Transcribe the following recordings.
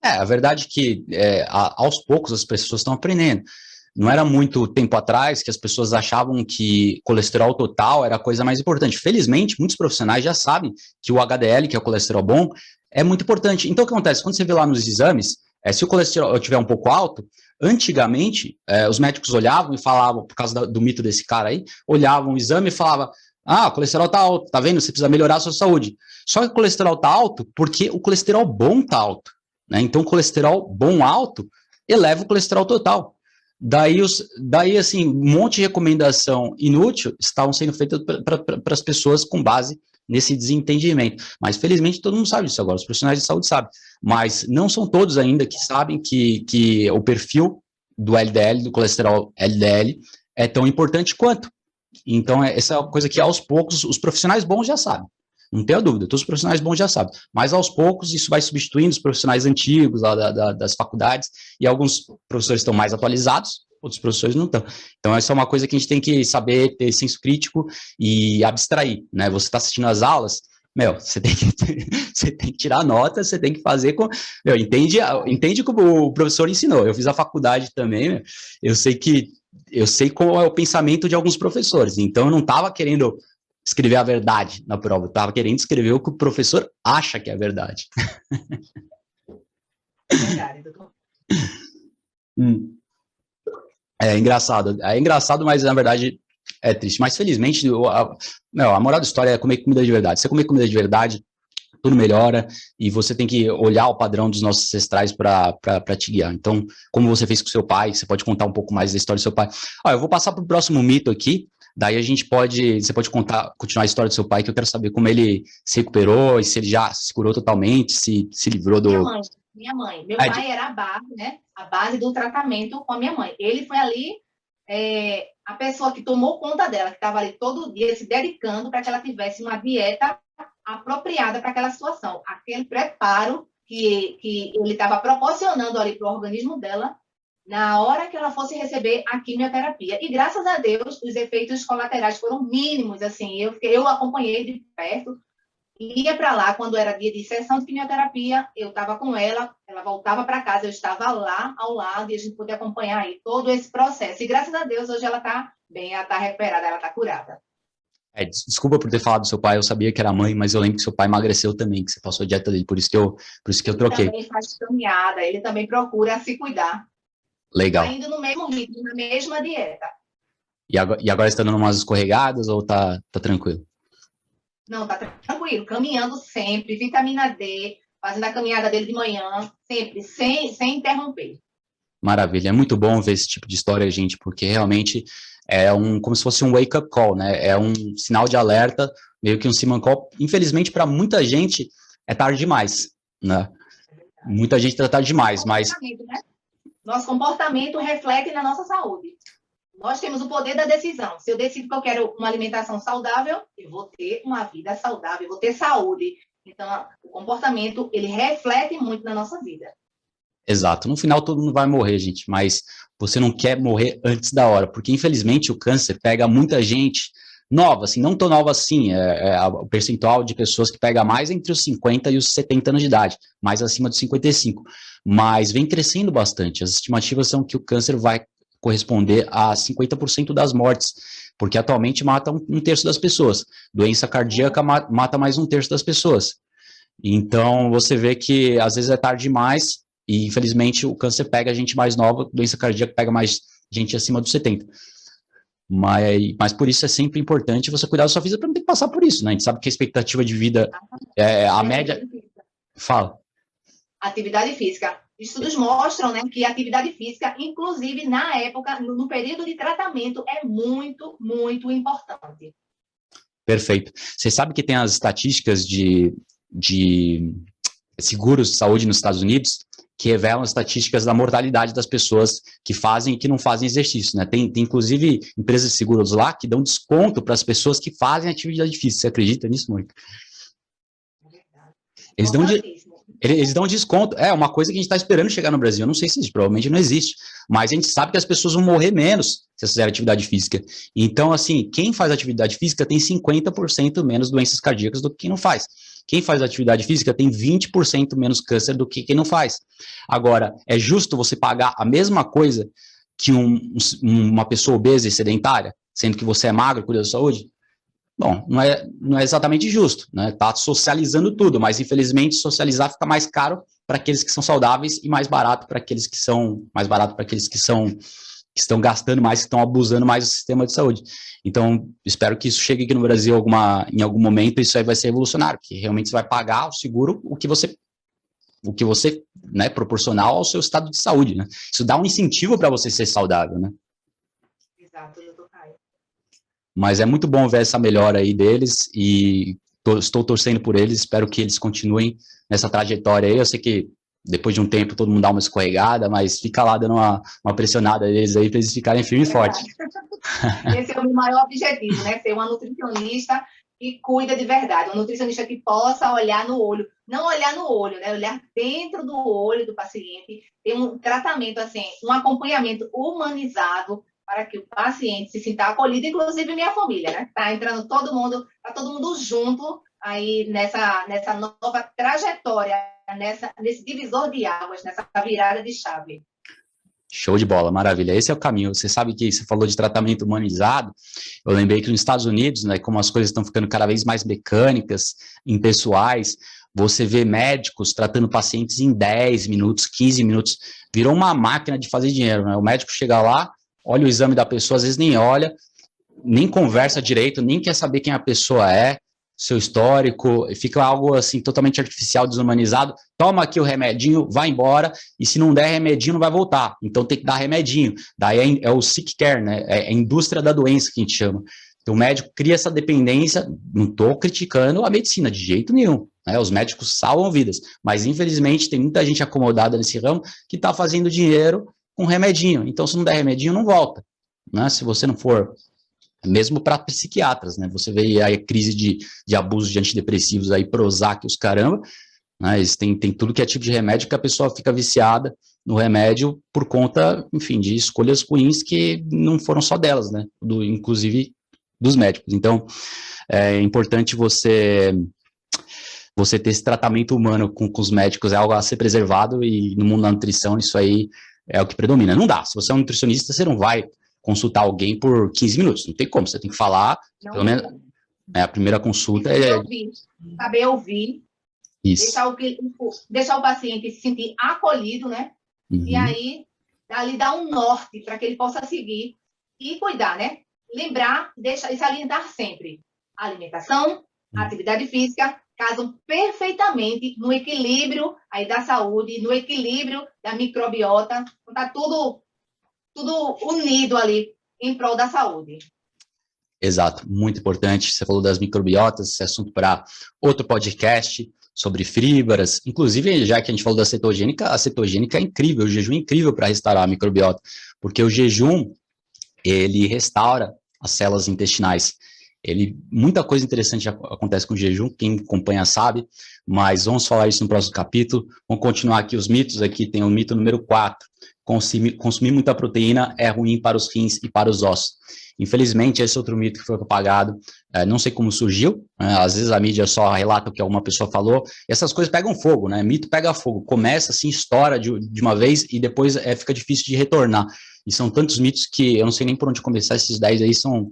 A verdade é que aos poucos as pessoas estão aprendendo. Não era muito tempo atrás que as pessoas achavam que colesterol total era a coisa mais importante. Felizmente, muitos profissionais já sabem que o HDL, que é o colesterol bom, é muito importante. Então, o que acontece? Quando você vê lá nos exames, se o colesterol estiver um pouco alto, antigamente, os médicos olhavam e falavam, por causa do mito desse cara aí, olhavam o exame e falavam, o colesterol tá alto, tá vendo? Você precisa melhorar a sua saúde. Só que o colesterol tá alto porque o colesterol bom tá alto, né? Então, o colesterol bom alto eleva o colesterol total. Daí, assim, um monte de recomendação inútil estavam sendo feitas para as pessoas com base nesse desentendimento. Mas, felizmente, todo mundo sabe disso agora, os profissionais de saúde sabem. Mas não são todos ainda que sabem que o perfil do LDL, do colesterol LDL, é tão importante quanto. Então, essa é uma coisa que, aos poucos, os profissionais bons já sabem. Não tenho dúvida, todos os profissionais bons já sabem. Mas, aos poucos, isso vai substituindo os profissionais antigos lá das faculdades, e alguns professores estão mais atualizados, outros professores não estão. Então, essa é uma coisa que a gente tem que saber ter senso crítico e abstrair, né? Você está assistindo às aulas, você tem que tirar nota, você tem que fazer com... entende como o professor ensinou. Eu fiz a faculdade também, eu sei qual é o pensamento de alguns professores. Então, eu não estava querendo escrever a verdade na prova, eu estava querendo escrever o que o professor acha que é a verdade. Verdade, doutor. É engraçado, mas na verdade é triste. Mas felizmente, a moral da história é comer comida de verdade. Se você comer comida de verdade, tudo melhora, e você tem que olhar o padrão dos nossos ancestrais para te guiar. Então, como você fez com seu pai, você pode contar um pouco mais da história do seu pai. Eu vou passar para o próximo mito aqui, daí você pode continuar a história do seu pai, que eu quero saber como ele se recuperou, e se ele já se curou totalmente, se livrou do... Minha mãe. Meu pai era a base, né? A base do tratamento com a minha mãe. Ele foi ali a pessoa que tomou conta dela, que estava ali todo dia se dedicando para que ela tivesse uma dieta apropriada para aquela situação. Aquele preparo que ele estava proporcionando ali para o organismo dela, na hora que ela fosse receber a quimioterapia. E, graças a Deus, os efeitos colaterais foram mínimos, assim. Eu acompanhei de perto, ia para lá quando era dia de sessão de quimioterapia, eu estava com ela voltava para casa, eu estava lá ao lado e a gente podia acompanhar aí todo esse processo. E, graças a Deus, hoje ela está bem, ela está recuperada, ela está curada. Desculpa por ter falado do seu pai, eu sabia que era mãe, mas eu lembro que seu pai emagreceu também, que você passou a dieta dele, por isso que eu troquei. Ele também faz caminhada, ele também procura se cuidar. Legal. Tá indo no mesmo ritmo, na mesma dieta. E agora está dando umas escorregadas ou tá tranquilo? Não, tá tranquilo, caminhando sempre, vitamina D, fazendo a caminhada dele de manhã, sempre, sem interromper. Maravilha, é muito bom ver esse tipo de história, gente, porque realmente como se fosse um wake-up call, né? É um sinal de alerta, meio que um Siman call. Infelizmente, para muita gente, é tarde demais, né? Muita gente está tarde demais, mas... Né? Nosso comportamento reflete na nossa saúde. Nós temos o poder da decisão. Se eu decido que eu quero uma alimentação saudável, eu vou ter uma vida saudável, eu vou ter saúde. Então, o comportamento, ele reflete muito na nossa vida. Exato. No final, todo mundo vai morrer, gente, mas você não quer morrer antes da hora, porque, infelizmente, o câncer pega muita gente nova, assim, não tão nova assim, o percentual de pessoas que pega mais entre os 50 e os 70 anos de idade, mais acima dos 55, mas vem crescendo bastante. As estimativas são que o câncer vai corresponder a 50% das mortes, porque atualmente mata um terço das pessoas. Doença cardíaca mata mais um terço das pessoas. Então, você vê que às vezes é tarde demais e, infelizmente, o câncer pega a gente mais nova, doença cardíaca pega mais gente acima dos 70. Mas por isso é sempre importante você cuidar da sua vida para não ter que passar por isso, né? A gente sabe que a expectativa de vida, a média... Fala. Atividade física. Estudos mostram, né, que a atividade física, inclusive na época, no período de tratamento, é muito, muito importante. Perfeito. Você sabe que tem as estatísticas de seguros de saúde nos Estados Unidos que revelam as estatísticas da mortalidade das pessoas que fazem e que não fazem exercício, né? Tem inclusive empresas de seguros lá que dão desconto para as pessoas que fazem atividade física. Você acredita nisso, Mônica? Eles dão desconto. É uma coisa que a gente está esperando chegar no Brasil. Eu não sei se existe, provavelmente não existe. Mas a gente sabe que as pessoas vão morrer menos se fizerem atividade física. Então, assim, quem faz atividade física tem 50% menos doenças cardíacas do que quem não faz. Quem faz atividade física tem 20% menos câncer do que quem não faz. Agora, é justo você pagar a mesma coisa que uma pessoa obesa e sedentária, sendo que você é magro, cuida da saúde? Bom, não é exatamente justo, né? Tá socializando tudo, mas infelizmente socializar fica mais caro para aqueles que são saudáveis e mais barato para aqueles que são que estão gastando mais, que estão abusando mais do sistema de saúde. Então, espero que isso chegue aqui no Brasil em algum momento, isso aí vai ser revolucionário, que realmente você vai pagar o seguro o que você né, proporcional ao seu estado de saúde, né? Isso dá um incentivo para você ser saudável, né? Exato, doutor Caio. Mas é muito bom ver essa melhora aí deles e estou torcendo por eles, espero que eles continuem nessa trajetória aí. Eu sei que depois de um tempo todo mundo dá uma escorregada, mas fica lá dando uma pressionada neles aí para eles ficarem firmes e fortes. Esse é o meu maior objetivo, né? Ser uma nutricionista que cuida de verdade, uma nutricionista que possa olhar no olho, não olhar no olho, né? Olhar dentro do olho do paciente, ter um tratamento, assim, um acompanhamento humanizado para que o paciente se sinta acolhido, inclusive minha família, né? Tá entrando todo mundo junto aí nessa nova trajetória, nesse divisor de águas, nessa virada de chave. Show de bola, maravilha. Esse é o caminho. Você sabe que você falou de tratamento humanizado. Eu lembrei que nos Estados Unidos, né, como as coisas estão ficando cada vez mais mecânicas, impessoais, você vê médicos tratando pacientes em 10 minutos, 15 minutos. Virou uma máquina de fazer dinheiro, né? O médico chega lá, olha o exame da pessoa, às vezes nem olha, nem conversa direito, nem quer saber quem a pessoa é, seu histórico, fica algo assim totalmente artificial, desumanizado. Toma aqui o remedinho, vai embora, e se não der remedinho não vai voltar, então tem que dar remedinho. Daí é o sick care, né? É a indústria da doença que a gente chama. Então o médico cria essa dependência. Não estou criticando a medicina de jeito nenhum, né? Os médicos salvam vidas, mas infelizmente tem muita gente acomodada nesse ramo que está fazendo dinheiro com remedinho. Então se não der remedinho não volta, né? Se você não for, mesmo para psiquiatras, né? Você vê aí a crise de abuso de antidepressivos aí, Prozac, os caramba, né? Tem tudo que é tipo de remédio que a pessoa fica viciada no remédio por conta, enfim, de escolhas ruins que não foram só delas, né? Inclusive dos médicos. Então, é importante você ter esse tratamento humano com os médicos, é algo a ser preservado, e no mundo da nutrição isso aí é o que predomina. Não dá, se você é um nutricionista, você não vai consultar alguém por 15 minutos, não tem como, você tem que falar, não, pelo menos, a primeira consulta saber ouvir, isso. Deixar o paciente se sentir acolhido, né? Uhum. E aí, ali dá um norte para que ele possa seguir e cuidar, né? Lembrar, e salientar sempre a alimentação, a atividade física, casam perfeitamente no equilíbrio aí da saúde, no equilíbrio da microbiota, está tudo unido ali em prol da saúde. Exato, muito importante. Você falou das microbiotas, esse assunto para outro podcast sobre fibras. Inclusive, já que a gente falou da cetogênica, a cetogênica é incrível, o jejum é incrível para restaurar a microbiota, porque o jejum, ele restaura as células intestinais. Muita coisa interessante acontece com o jejum, quem acompanha sabe, mas vamos falar isso no próximo capítulo. Vamos continuar aqui os mitos. Aqui tem o mito número 4. Consumir muita proteína é ruim para os rins e para os ossos. Infelizmente, esse é outro mito que foi propagado. Não sei como surgiu, né? Às vezes a mídia só relata o que alguma pessoa falou, e essas coisas pegam fogo, né? Mito pega fogo, começa assim, estoura de uma vez, e depois fica difícil de retornar. E são tantos mitos que eu não sei nem por onde começar. Esses 10 aí são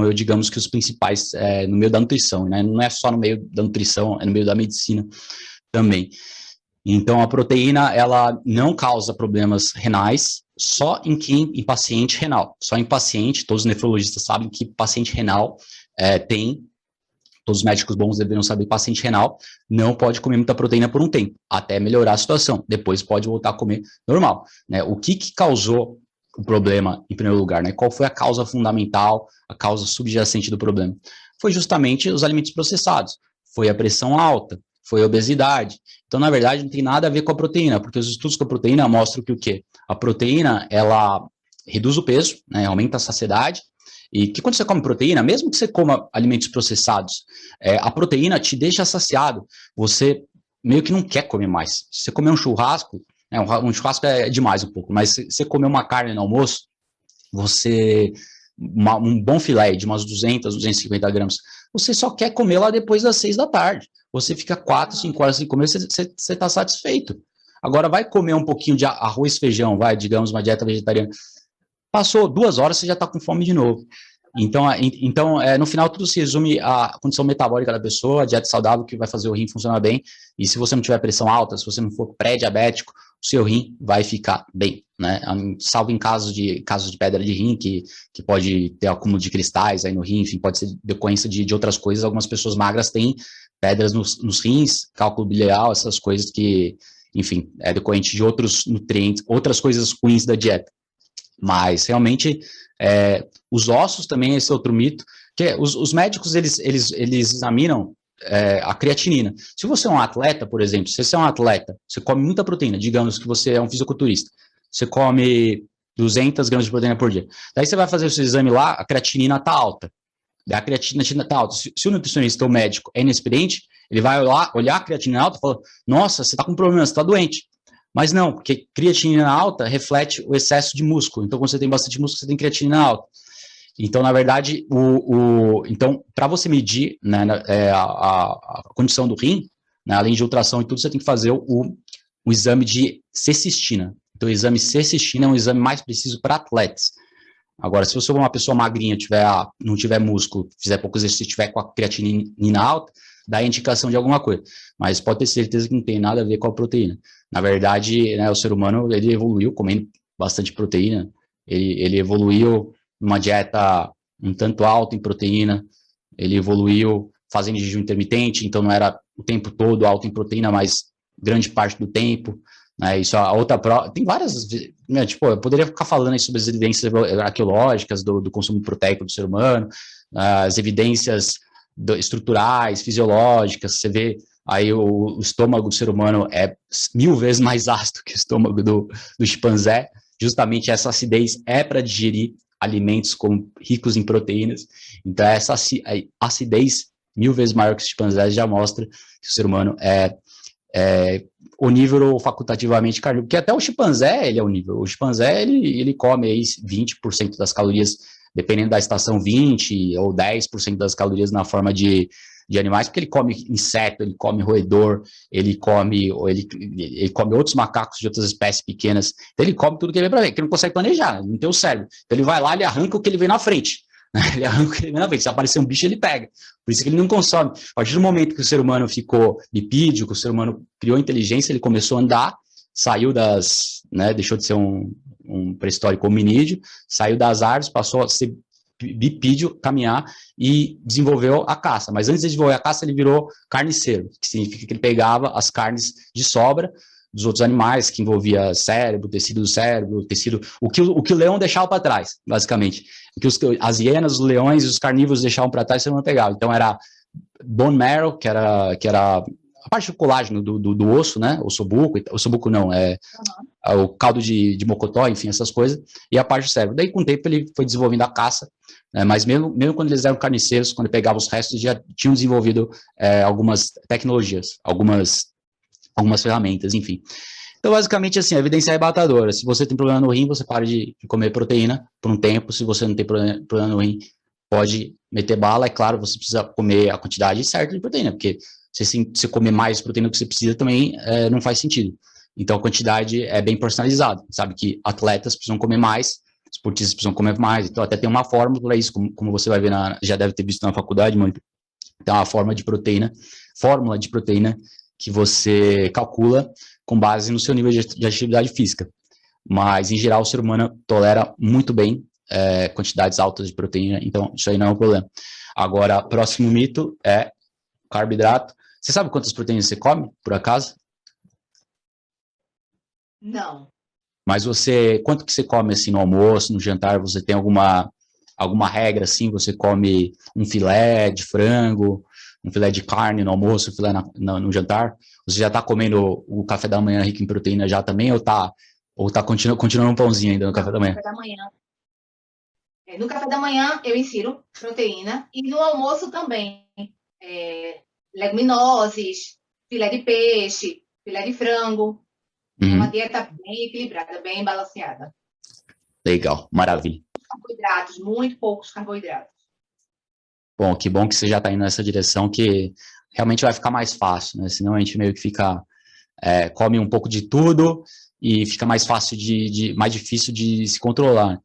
eu digamos que os principais no meio da nutrição, né? Não é só no meio da nutrição, é no meio da medicina também. Então, a proteína, ela não causa problemas renais, só em paciente renal. Só em paciente, todos os nefrologistas sabem que paciente renal todos os médicos bons deveriam saber, paciente renal não pode comer muita proteína por um tempo, até melhorar a situação. Depois pode voltar a comer normal, né? O que causou o problema, em primeiro lugar, né? Qual foi a causa fundamental, a causa subjacente do problema? Foi justamente os alimentos processados. Foi a pressão alta, foi a obesidade. Então, na verdade, não tem nada a ver com a proteína, porque os estudos com a proteína mostram que o quê? A proteína, ela reduz o peso, né? Aumenta a saciedade, e que quando você come proteína, mesmo que você coma alimentos processados, a proteína te deixa saciado, você meio que não quer comer mais. Se você comer um churrasco, um churrasco é demais um pouco, mas se você comer uma carne no almoço, um bom filé de umas 200, 250 gramas, você só quer comer lá depois das 6 da tarde. você fica 4, 5 horas sem comer, você tá satisfeito. Agora vai comer um pouquinho de arroz e feijão, vai, digamos, uma dieta vegetariana. Passou 2 horas, você já está com fome de novo. Então, no final, tudo se resume à condição metabólica da pessoa, a dieta saudável que vai fazer o rim funcionar bem. E se você não tiver pressão alta, se você não for pré-diabético, o seu rim vai ficar bem, né? Salvo em casos de pedra de rim, que pode ter acúmulo de cristais aí no rim, enfim, pode ser decorrência de outras coisas. Algumas pessoas magras têm pedras nos rins, cálculo biliar, essas coisas que, enfim, é decorrente de outros nutrientes, outras coisas ruins da dieta. Mas, realmente, os ossos também, esse é outro mito, que os médicos, eles examinam a creatinina. Se você é um atleta, por exemplo, se você é um atleta, você come muita proteína, digamos que você é um fisiculturista, você come 200 gramas de proteína por dia. Daí você vai fazer o seu exame lá, a creatinina está alta. A creatinina está alta. Se o nutricionista ou médico é inexperiente, ele vai olhar a creatinina alta e falar, nossa, você está com problema, você está doente. Mas não, porque creatinina alta reflete o excesso de músculo. Então, quando você tem bastante músculo, você tem creatinina alta. Então, na verdade, então, para você medir, né, a condição do rim, né, além de ultrassom e tudo, você tem que fazer o exame de C-cistina. Então, o exame C-cistina é um exame mais preciso para atletas. Agora, se você for uma pessoa magrinha, não tiver músculo, fizer pouco exercício, tiver com a creatinina alta, dá indicação de alguma coisa. Mas pode ter certeza que não tem nada a ver com a proteína. Na verdade, né, o ser humano, ele evoluiu comendo bastante proteína, ele evoluiu numa dieta um tanto alta em proteína, ele evoluiu fazendo jejum intermitente, então não era o tempo todo alto em proteína, mas grande parte do tempo, né, isso a outra prova, tem várias, né, tipo, eu poderia ficar falando aí sobre as evidências arqueológicas do consumo proteico do ser humano, as evidências estruturais, fisiológicas, você vê aí o estômago do ser humano é 1000 vezes mais ácido que o estômago do chimpanzé, justamente essa acidez é para digerir alimentos ricos em proteínas, então essa acidez 1000 vezes maior que os chimpanzés já mostra que o ser humano é onívoro ou facultativamente carnívoro, porque até o chimpanzé ele é onívoro, o chimpanzé ele come aí 20% das calorias, dependendo da estação 20 ou 10% das calorias na forma de animais, porque ele come inseto, ele come roedor, ele come outros macacos de outras espécies pequenas, então ele come tudo que ele vê para ver, que ele não consegue planejar, não tem o cérebro, então ele vai lá, ele arranca o que ele vê na frente, ele arranca o que ele vê na frente, se aparecer um bicho ele pega, por isso que ele não consome. A partir do momento que o ser humano ficou bipídio, que o ser humano criou inteligência, ele começou a andar, saiu deixou de ser um pré-histórico hominídeo, saiu das árvores, passou a ser bipídio, caminhar e desenvolveu a caça. Mas antes de desenvolver a caça, ele virou carniceiro, que significa que ele pegava as carnes de sobra dos outros animais, que envolvia cérebro, tecido do cérebro, tecido, o que o leão deixava para trás, basicamente. O que as hienas, os leões e os carnívoros deixavam para trás, você não pegava. Então era bone marrow, que era a parte do colágeno do osso, né? Ossobuco não, o caldo de mocotó, enfim, essas coisas, e a parte do cérebro. Daí, com o tempo, ele foi desenvolvendo a caça, né, mas mesmo quando eles eram carniceiros, quando pegavam os restos, já tinham desenvolvido algumas tecnologias, algumas ferramentas, enfim. Então, basicamente, assim, a evidência é arrebatadora. Se você tem problema no rim, você para de comer proteína por um tempo. Se você não tem problema no rim, pode meter bala. É claro, você precisa comer a quantidade certa de proteína, porque se você comer mais proteína do que você precisa também não faz sentido. Então, a quantidade é bem personalizada. Sabe que atletas precisam comer mais, esportistas precisam comer mais. Então, até tem uma fórmula para isso, como você vai ver, já deve ter visto na faculdade, muito. Então, a fórmula de proteína que você calcula com base no seu nível de atividade física. Mas, em geral, o ser humano tolera muito bem quantidades altas de proteína, então isso aí não é um problema. Agora, próximo mito é carboidrato. Você sabe quantas proteínas você come, por acaso? Não. Mas quanto que você come assim no almoço, no jantar? Você tem alguma regra assim? Você come um filé de frango, um filé de carne no almoço, um filé no jantar? Você já está comendo o café da manhã rico em proteína já também, ou tá continuando um pãozinho ainda no café da manhã? No café da manhã. No café da manhã eu insiro proteína e no almoço também. Leguminosas, filé de peixe, filé de frango. É uma dieta bem equilibrada, bem balanceada. Legal, maravilha. Carboidratos, muito poucos carboidratos. Bom, que bom que você já está indo nessa direção, que realmente vai ficar mais fácil, né? Senão a gente meio que fica, come um pouco de tudo e fica mais fácil mais difícil de se controlar.